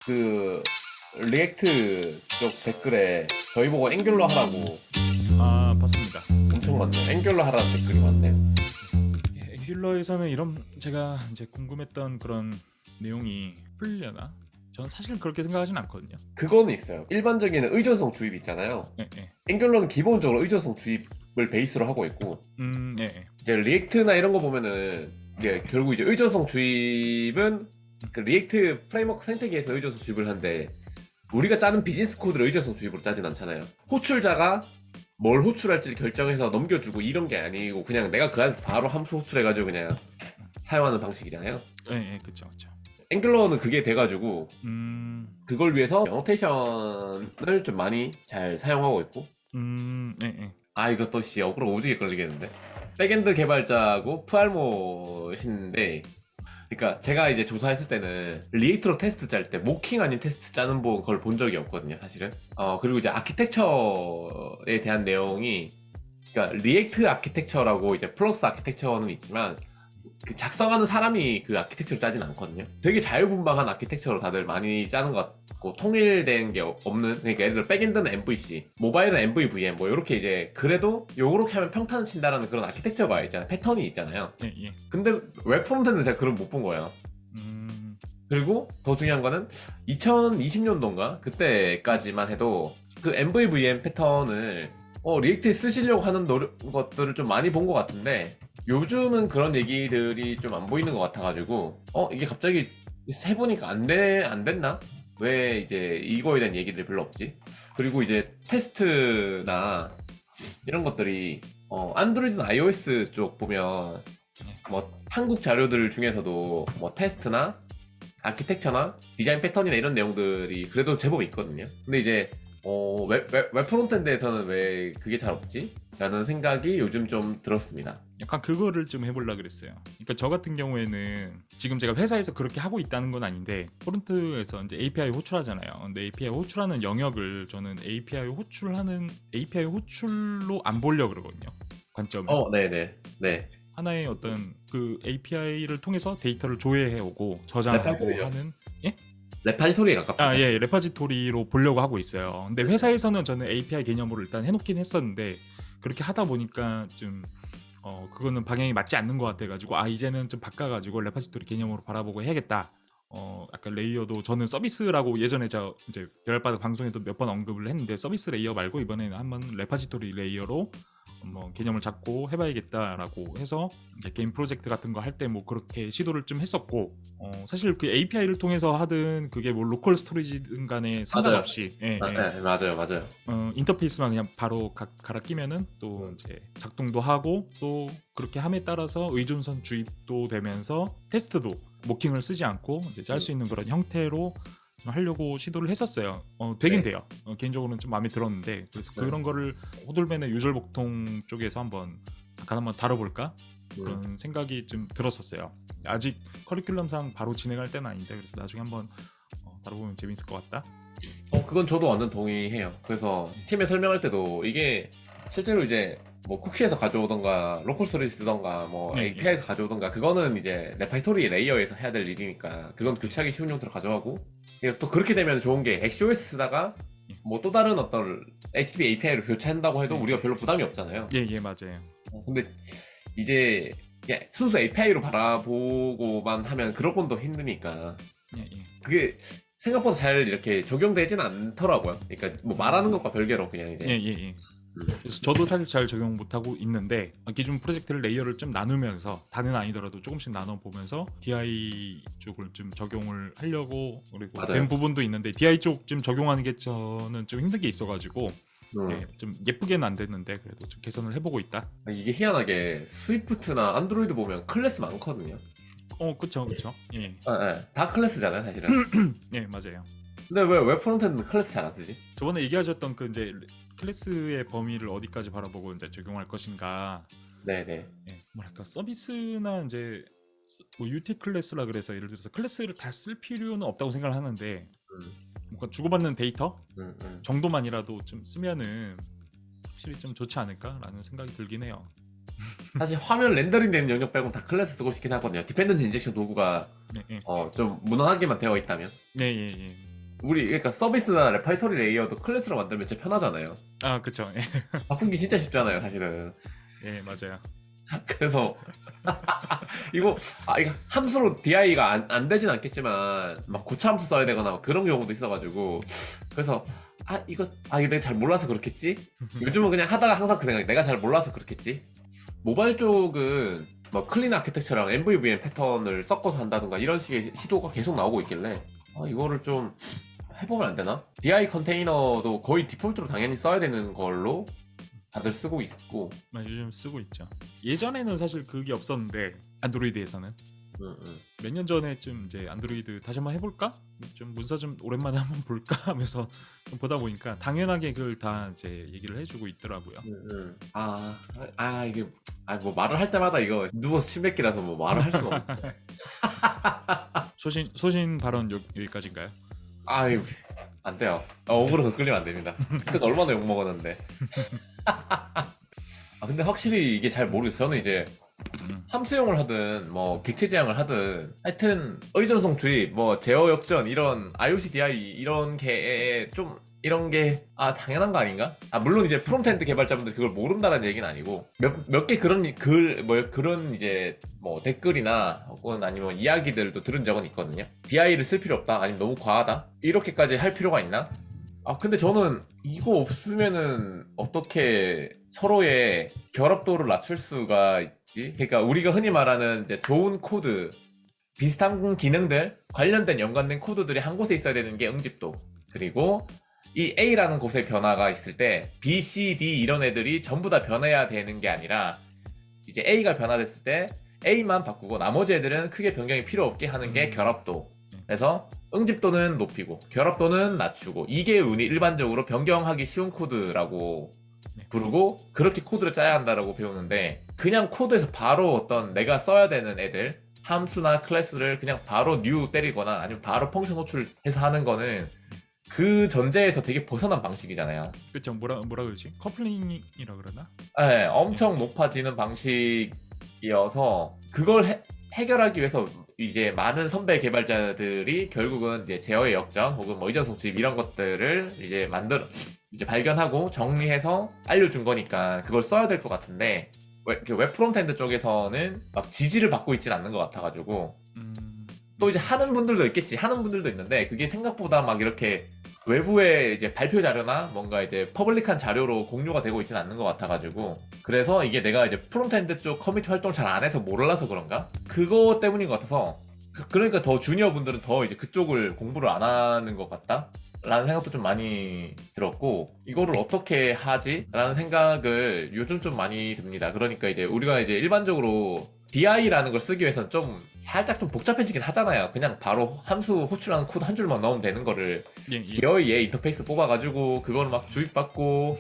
그 리액트 쪽 댓글에 저희 보고 앵귤러 하라고 아, 봤습니다. 엄청 많네요. 앵귤러 하라는 댓글이 많네요. 예, 앵귤러에서는 이런 제가 이제 궁금했던 그런 내용이 풀려나? 저는 사실 그렇게 생각하진 않거든요. 그거는 있어요. 일반적인 의존성 주입 있잖아요. 예, 예. 앵귤러는 기본적으로 의존성 주입을 베이스로 하고 있고, 예, 예. 이제 리액트나 이런 거 보면은 이게 결국 이제 의존성 주입은 그 리액트 프레임워크 생태계에서 의존성 주입을 하는데, 우리가 짜는 비즈니스 코드를 의존성 주입으로 짜진 않잖아요. 호출자가 뭘 호출할지를 결정해서 넘겨주고 이런 게 아니고 그냥 내가 그 안에서 바로 함수 호출해가지고 그냥 사용하는 방식이잖아요. 예, 예, 그쵸, 그쵸. 앵귤러는 그게 돼가지고 그걸 위해서 어노테이션을 좀 많이 잘 사용하고 있고, 예, 예. 아 이것도 씨 어그로 오지게 걸리겠는데. 백엔드 개발자고 프알못인데, 그러니까 제가 이제 조사했을 때는 리액트로 테스트 짤 때 모킹 아닌 테스트 짜는 걸 본 적이 없거든요, 사실은. 그리고 이제 아키텍처에 대한 내용이, 그러니까 리액트 아키텍처라고 이제 플러스 아키텍처는 있지만 그 작성하는 사람이 그 아키텍처를 짜진 않거든요. 되게 자유분방한 아키텍처로 다들 많이 짜는 것 같고, 통일된 게 없는, 그러니까 예를 들어 백엔드는 MVC, 모바일은 MVVM 뭐 이렇게 이제 그래도 요렇게 하면 평탄을 친다라는 그런 아키텍처가 있잖아요. 패턴이 있잖아요. 예, 예. 근데 웹 프론트는 제가 그걸 못 본 거예요. 그리고 더 중요한 거는 2020년도인가 그때까지만 해도 그 MVVM 패턴을 리액트에 쓰시려고 하는 것들을 좀 많이 본 것 같은데, 요즘은 그런 얘기들이 좀 안 보이는 것 같아가지고 이게 갑자기 해보니까 안 됐나? 왜 이제 이거에 대한 얘기들이 별로 없지? 그리고 이제 테스트나 이런 것들이 안드로이드나 iOS 쪽 보면 뭐 한국 자료들 중에서도 뭐 테스트나 아키텍처나 디자인 패턴이나 이런 내용들이 그래도 제법 있거든요. 근데 이제 웹 프론트엔드에서는 왜 그게 잘 없지? 라는 생각이 요즘 좀 들었습니다. 약간 그거를 좀 해보려고 그랬어요. 그러니까 저 같은 경우에는 지금 제가 회사에서 그렇게 하고 있다는 건 아닌데, 프론트에서 이제 API 호출하잖아요. 근데 API 호출하는 영역을 저는 API 호출로 안 보려고 그러거든요. 관점을. 네네. 네. 하나의 어떤 그 API를 통해서 데이터를 조회해오고 저장하고 레파지토리죠. 하는, 예? 레파지토리에 가깝다. 예, 레파지토리로 보려고 하고 있어요. 근데 회사에서는 저는 API 개념으로 일단 해놓긴 했었는데, 그렇게 하다 보니까 좀 그거는 방향이 맞지 않는 것 같아가지고, 이제는 좀 바꿔가지고 레파지토리 개념으로 바라보고 해야겠다. 약간 레이어도 저는 서비스라고 예전에 저 이제 대열바닥 방송에도 몇 번 언급을 했는데, 서비스 레이어 말고 이번에는 한번 레파지토리 레이어로 뭐 개념을 잡고 해봐야겠다라고 해서 이제 게임 프로젝트 같은 거 할 때 뭐 그렇게 시도를 좀 했었고, 사실 그 API를 통해서 하든 그게 뭐 로컬 스토리지든 간에 상관없이 네, 맞아요. 인터페이스만 그냥 바로 갈아 끼면은 또 이제 작동도 하고, 또 그렇게 함에 따라서 의존성 주입도 되면서 테스트도 모킹을 쓰지 않고 이제 짤 수 있는 그런 형태로 하려고 시도를 했었어요. 되긴 네. 돼요. 개인적으로는 좀 마음에 들었는데, 그래서 네. 그런 거를 호돌맨의 유절복통 쪽에서 한번 잠깐 한번 다뤄볼까 그런 생각이 좀 들었었어요. 아직 커리큘럼상 바로 진행할 때는 아닌데, 그래서 나중에 한번 다뤄보면 재밌을 것 같다. 그건 저도 완전 동의해요. 그래서 팀에 설명할 때도 이게 실제로 이제 뭐 쿠키에서 가져오던가 로컬 스토리지 쓰던가 뭐 네, API에서 가져오던가 그거는 이제 레파지토리 레이어에서 해야 될 일이니까 그건 교체하기 쉬운 형태로 가져가고, 이게 또 그렇게 되면 좋은 게 XOS 쓰다가 뭐 또 다른 어떤 HTTP API로 교체한다고 해도 우리가 별로 부담이 없잖아요. 예, 맞아요. 근데 이제 그냥 순수 API로 바라보고만 하면 그런 건 더 힘드니까 예. 그게 생각보다 잘 이렇게 적용되진 않더라고요. 그러니까 뭐 말하는 것과 별개로 그냥 이제 예. 그래서 저도 사실 잘 적용 못하고 있는데, 기존 프로젝트를 레이어를 좀 나누면서, 다는 아니더라도 조금씩 나눠보면서 DI 쪽을 좀 적용을 하려고, 그리고 맞아요. 된 부분도 있는데 DI 쪽 좀 적용하는 게 저는 좀 힘든 게 있어가지고 좀 예쁘게는 안 됐는데 그래도 좀 개선을 해보고 있다. 이게 희한하게 스위프트나 안드로이드 보면 클래스 많거든요. 그쵸. 예. 다 클래스잖아요, 사실은. 예, 맞아요. 근데 왜 웹 프론트엔드는 클래스 잘 안 쓰지? 저번에 얘기하셨던 그 이제 클래스의 범위를 어디까지 바라보고 이제 적용할 것인가. 네네. 예, 뭐랄까 서비스나 이제 뭐 UT 클래스라 그래서 예를 들어서 클래스를 다 쓸 필요는 없다고 생각을 하는데, 뭔가 주고받는 데이터 정도만이라도 좀 쓰면은 확실히 좀 좋지 않을까라는 생각이 들긴 해요. 사실 화면 렌더링 되는 영역 빼고는 다 클래스 쓰고 싶긴 하거든요. 디펜던트 인젝션 도구가 네. 좀 무난하게만 되어 있다면. 예. 우리 그러니까 서비스나 레파이터리 레이어도 클래스로 만들면 진짜 편하잖아요. 아 그쵸. 예, 바꾸기 진짜 쉽잖아요, 사실은. 예 맞아요. 그래서 이거 이거 함수로 DI가 안 되진 않겠지만 막 고차 함수 써야 되거나 막 그런 경우도 있어가지고 그래서 이거 내가 잘 몰라서 그렇겠지? 요즘은 그냥 하다가 항상 그 생각이 내가 잘 몰라서 그렇겠지? 모바일 쪽은 뭐 클린 아키텍처랑 MVVM 패턴을 섞어서 한다든가 이런 식의 시도가 계속 나오고 있길래 이거를 좀 해보면 안 되나? DI 컨테이너도 거의 디폴트로 당연히 써야 되는 걸로 다들 쓰고 있고. 요즘 쓰고 있죠. 예전에는 사실 그게 없었는데 안드로이드에서는 응, 응. 몇 년 전에쯤 이제 안드로이드 다시 한번 해볼까? 좀 문서 좀 오랜만에 한번 볼까 하면서 좀 보다 보니까 당연하게 그걸 다 이제 얘기를 해주고 있더라고요. 응, 응. 이게 뭐 말을 할 때마다 이거 누워서 침 뱉기라서 뭐 말을 할 수가 없네. 소신 발언 여기까지인가요? 아유 안 돼요. 억울해서 끌리면 안 됩니다. 그때 얼마나 욕 먹었는데. 근데 확실히 이게 잘 모르겠어요. 저는 이제 함수용을 하든 뭐 객체 지향을 하든 하여튼 의존성 주입 뭐 제어 역전 이런 IoT DI 이런 게 좀 이런 게 당연한 거 아닌가? 물론 이제 프론트엔드 개발자분들 그걸 모른다는 얘기는 아니고 몇 개 그런 그런 이제 뭐 댓글이나 혹은 아니면 이야기들도 들은 적은 있거든요. DI를 쓸 필요 없다 아니면 너무 과하다 이렇게까지 할 필요가 있나? 근데 저는 이거 없으면은 어떻게 서로의 결합도를 낮출 수가 있지? 그러니까 우리가 흔히 말하는 이제 좋은 코드, 비슷한 기능들, 관련된 연관된 코드들이 한 곳에 있어야 되는 게 응집도. 그리고 이 A라는 곳에 변화가 있을 때 B, C, D 이런 애들이 전부 다 변해야 되는 게 아니라 이제 A가 변화됐을 때 A만 바꾸고 나머지 애들은 크게 변경이 필요 없게 하는 게 결합도. 그래서 응집도는 높이고 결합도는 낮추고 이게 일반적으로 변경하기 쉬운 코드라고 부르고 그렇게 코드를 짜야 한다라고 배우는데 그냥 코드에서 바로 어떤 내가 써야 되는 애들 함수나 클래스를 그냥 바로 new 때리거나 아니면 바로 펑션 호출해서 하는 거는 그 전제에서 되게 벗어난 방식이잖아요. 그쵸. 뭐라 그러지? 커플링이라 그러나? 네, 엄청 높아지는 방식이어서 그걸 해결하기 위해서 이제 많은 선배 개발자들이 결국은 이제 제어의 역전 혹은 뭐 의존성 주입 이런 것들을 이제 이제 발견하고 정리해서 알려준 거니까 그걸 써야 될 것 같은데 웹 프론트엔드 쪽에서는 막 지지를 받고 있진 않는 것 같아가지고 또 이제 하는 분들도 있겠지. 하는 분들도 있는데 그게 생각보다 막 이렇게 외부의 이제 발표 자료나 뭔가 이제 퍼블릭한 자료로 공유가 되고 있지는 않는 것 같아가지고 그래서 이게 내가 이제 프론트엔드 쪽 커뮤니티 활동 잘 안 해서 몰라서 그런가? 그거 때문인 것 같아서 그러니까 더 주니어 분들은 더 이제 그쪽을 공부를 안 하는 것 같다? 라는 생각도 좀 많이 들었고 이거를 어떻게 하지? 라는 생각을 요즘 좀 많이 듭니다. 그러니까 이제 우리가 이제 일반적으로 DI라는 걸 쓰기 위해서는 좀 살짝 좀 복잡해지긴 하잖아요. 그냥 바로 함수 호출하는 코드 한 줄만 넣으면 되는 거를 기어이의 인터페이스 뽑아가지고 그거를 막 주입받고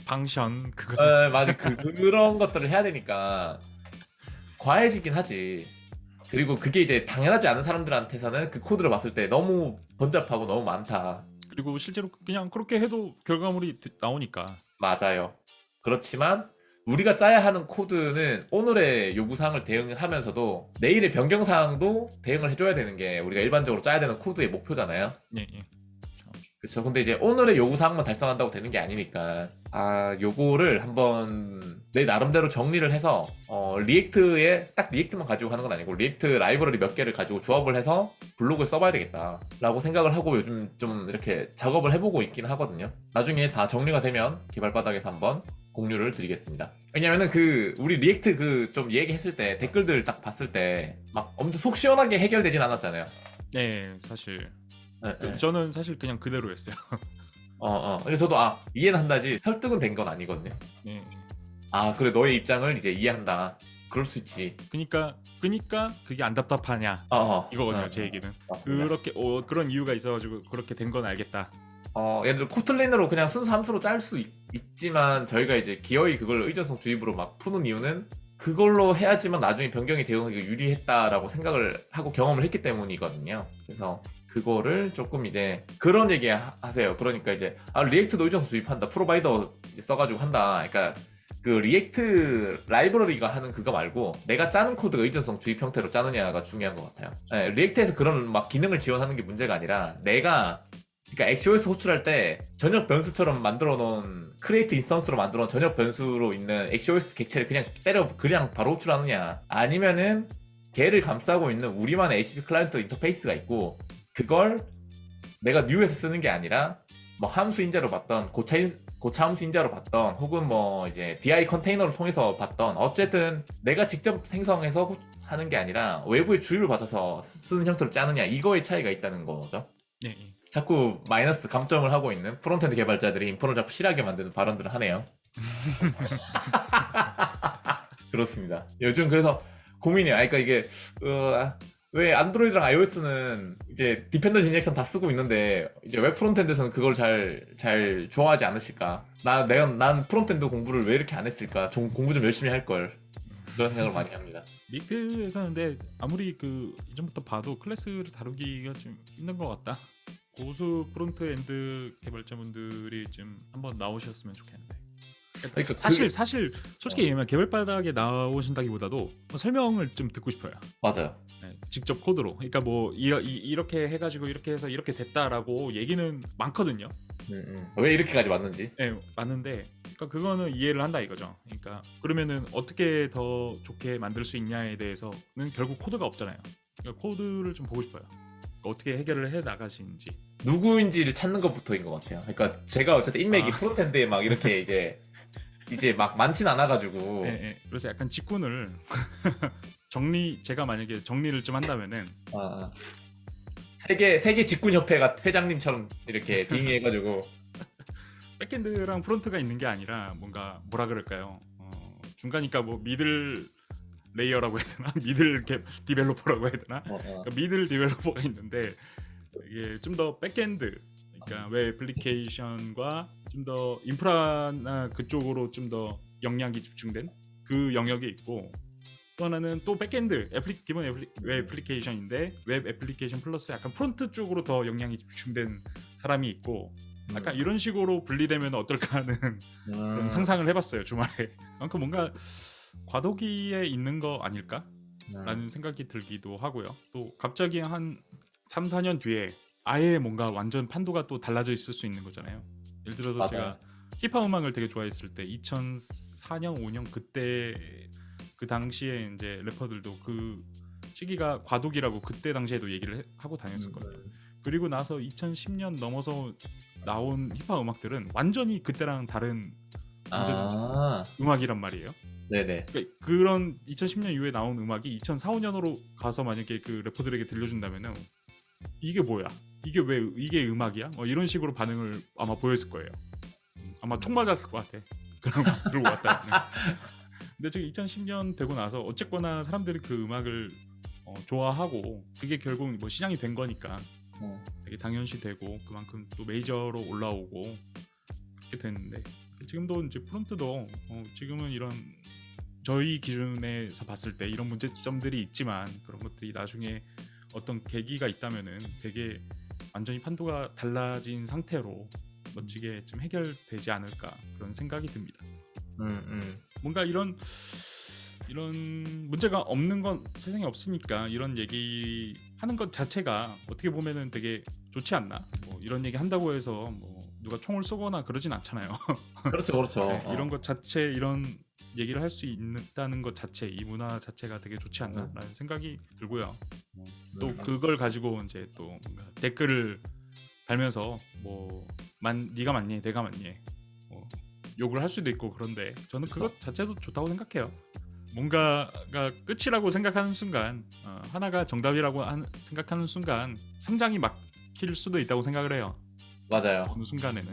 펑션 그거 맞아 그런 것들을 해야 되니까 과해지긴 하지. 그리고 그게 이제 당연하지 않은 사람들한테서는 그 코드를 봤을 때 너무 번잡하고 너무 많다. 그리고 실제로 그냥 그렇게 해도 결과물이 나오니까. 맞아요. 그렇지만 우리가 짜야 하는 코드는 오늘의 요구사항을 대응하면서도 내일의 변경사항도 대응을 해줘야 되는 게 우리가 일반적으로 짜야 되는 코드의 목표잖아요. 예. 그렇죠. 근데 이제 오늘의 요구사항만 달성한다고 되는 게 아니니까 요거를 한번 내 나름대로 정리를 해서 리액트에 딱 리액트만 가지고 하는 건 아니고 리액트 라이브러리 몇 개를 가지고 조합을 해서 블로그에 써봐야 되겠다 라고 생각을 하고 요즘 좀 이렇게 작업을 해보고 있긴 하거든요. 나중에 다 정리가 되면 개발바닥에서 한번 공유를 드리겠습니다. 왜냐면은 우리 리액트 좀 얘기했을 때 댓글들 딱 봤을 때 막 엄청 속 시원하게 해결되진 않았잖아요. 네, 사실 네. 저는 사실 그냥 그대로였어요. 그래서 저도 이해는 한다지 설득은 된 건 아니거든요. 네. 그래 너의 입장을 이제 이해한다. 그럴 수 있지. 그니까 그게 안 답답하냐 이거거든요. 제 얘기는. 맞습니다. 그렇게 그런 이유가 있어가지고 그렇게 된 건 알겠다. 예를 들어 코틀린으로 그냥 순수 함수로 짤 수 있지만 저희가 이제 기어이 그걸 의존성 주입으로 막 푸는 이유는 그걸로 해야지만 나중에 변경이 대응하기가 유리했다라고 생각을 하고 경험을 했기 때문이거든요. 그래서 그거를 조금 이제 그런 얘기 하세요. 그러니까 이제 리액트도 의존성 주입한다. 프로바이더 이제 써가지고 한다. 그러니까 그 리액트 라이브러리가 하는 그거 말고 내가 짜는 코드가 의존성 주입 형태로 짜느냐가 중요한 것 같아요. 리액트에서 그런 막 기능을 지원하는 게 문제가 아니라 내가 그러니까 엑시오스 호출할 때 전역 변수처럼 만들어 놓은 크리에이트 인스턴스로 만들어 놓은 전역 변수로 있는 엑시오스 객체를 그냥 바로 호출하느냐, 아니면은 걔를 감싸고 있는 우리만의 HTTP 클라이언트 인터페이스가 있고 그걸 내가 뉴에서 쓰는 게 아니라 뭐 함수 인자로 봤던 고차 함수 인자로 봤던 혹은 뭐 이제 DI 컨테이너를 통해서 봤던 어쨌든 내가 직접 생성해서 하는 게 아니라 외부의 주입을 받아서 쓰는 형태로 짜느냐, 이거의 차이가 있다는 거죠. 예, 예. 자꾸 마이너스 감점을 하고 있는 프론트엔드 개발자들이 인포를 자꾸 실하게 만드는 발언들을 하네요. 그렇습니다. 요즘 그래서 고민이야. 그러니까 이게 왜 안드로이드랑 iOS는 이제 디펜던시 인젝션 다 쓰고 있는데 이제 웹 프론트엔드에서는 그걸 잘 좋아하지 않으실까? 난 프론트엔드 공부를 왜 이렇게 안 했을까? 공부 좀 열심히 할 걸. 그런 생각을 많이 합니다. 리크에서는 근데 아무리 그 이전부터 봐도 클래스를 다루기가 좀 힘든 것 같다. 고수 프론트엔드 개발자분들이 좀 한번 나오셨으면 좋겠는데. 그러니까 사실 솔직히 얘기하면 개발 바닥에 나오신다기보다도 뭐 설명을 좀 듣고 싶어요. 맞아요. 네, 직접 코드로. 그러니까 뭐 이렇게 해가지고 이렇게 해서 이렇게 됐다라고 얘기는 많거든요. 왜 이렇게까지 왔는지. 네, 맞는데 그러니까 그거는 이해를 한다 이거죠. 그러니까 그러면은 어떻게 더 좋게 만들 수 있냐에 대해서는 결국 코드가 없잖아요. 그러니까 코드를 좀 보고 싶어요. 그러니까 어떻게 해결을 해 나가시는지. 누구인지를 찾는 것부터인 것 같아요. 그러니까 제가 어쨌든 인맥이 프론트엔드에 막 이렇게 이제 막 많진 않아가지고. 네, 네. 그래서 약간 직군을 제가 만약에 정리를 좀 한다면은 세계 직군협회가 회장님처럼 이렇게 딩해가지고 백엔드랑 프론트가 있는 게 아니라 뭔가 뭐라 그럴까요? 중간이니까 뭐 미들 레이어라고 해야 되나? 미들 디벨로퍼라고 해야 되나? 그러니까 미들 디벨로퍼가 있는데 이게 좀 더 백엔드, 그러니까 웹 애플리케이션과 좀 더 인프라나 그쪽으로 좀 더 역량이 집중된 그 영역이 있고, 또 하나는 또 백엔드 기본 웹 애플리케이션인데 웹 애플리케이션 플러스 약간 프론트 쪽으로 더 역량이 집중된 사람이 있고, 약간 이런 식으로 분리되면 어떨까 하는 그런 상상을 해봤어요 주말에. 그러니까 뭔가 과도기에 있는 거 아닐까? 라는 생각이 들기도 하고요. 또 갑자기 한 3, 4년 뒤에 아예 뭔가 완전 판도가 또 달라져 있을 수 있는 거잖아요. 예를 들어서 맞아요. 제가 힙합 음악을 되게 좋아했을 때 2004년, 5년 그때 그 당시에 이제 래퍼들도 그 시기가 과도기라고 그때 당시에도 얘기를 하고 다녔었거든요. 그리고 나서 2010년 넘어서 나온 힙합 음악들은 완전히 그때랑 다른 음악이란 말이에요. 네네. 그러니까 그런 2010년 이후에 나온 음악이 2004, 5년으로 가서 만약에 그 래퍼들에게 들려준다면은 이게 뭐야? 이게 왜 이게 음악이야? 이런 식으로 반응을 아마 보였을 거예요. 아마 총 맞았을 것 같아. 그런 거 들고 왔다. 근데 지금 2010년 되고 나서 어쨌거나 사람들이 그 음악을 좋아하고 그게 결국 뭐 시장이 된 거니까 되게 당연시되고 그만큼 또 메이저로 올라오고 그렇게 됐는데, 지금도 이제 프론트도 지금은 이런 저희 기준에서 봤을 때 이런 문제점들이 있지만 그런 것들이 나중에 어떤 계기가 있다면은 되게 완전히 판도가 달라진 상태로 멋지게 좀 해결되지 않을까 그런 생각이 듭니다. 뭔가 이런 문제가 없는 건 세상에 없으니까 이런 얘기 하는 것 자체가 어떻게 보면은 되게 좋지 않나? 뭐 이런 얘기 한다고 해서 뭐 누가 총을 쏘거나 그러진 않잖아요. 그렇죠. 네, 이런 것 자체, 이런 얘기를 할 수 있다는 것 자체, 이 문화 자체가 되게 좋지 않나라는 생각이 들고요. 또 그걸 가지고 이제 또 뭔가 댓글을 달면서 뭐 네가 맞니, 내가 맞니, 뭐 욕을 할 수도 있고, 그런데 저는 그것 자체도 좋다고 생각해요. 뭔가가 끝이라고 생각하는 순간, 하나가 정답이라고 생각하는 순간 성장이 막힐 수도 있다고 생각을 해요. 맞아요. 어느 순간에는.